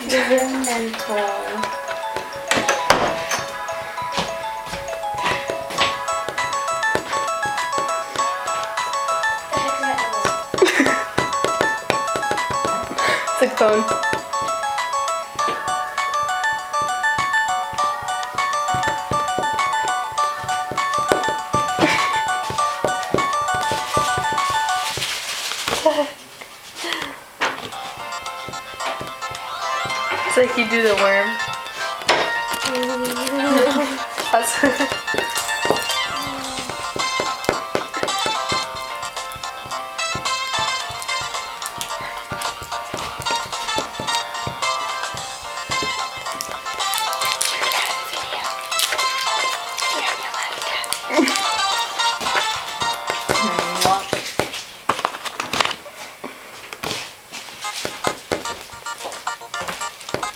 Governmental. It's a phone. It's like you do the worm. That's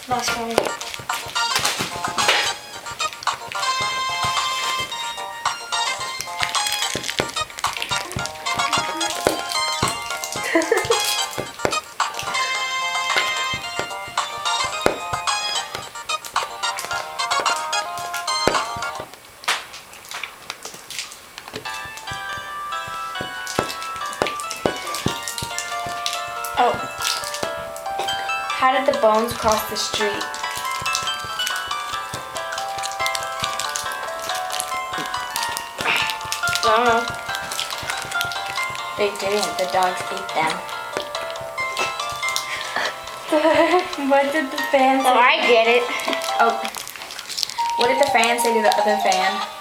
Last one. Oh. How did the bones cross the street? I don't know. They didn't. The dogs ate them. What did the fan say? Oh, I get it. Oh. What did the fan say to the other fan?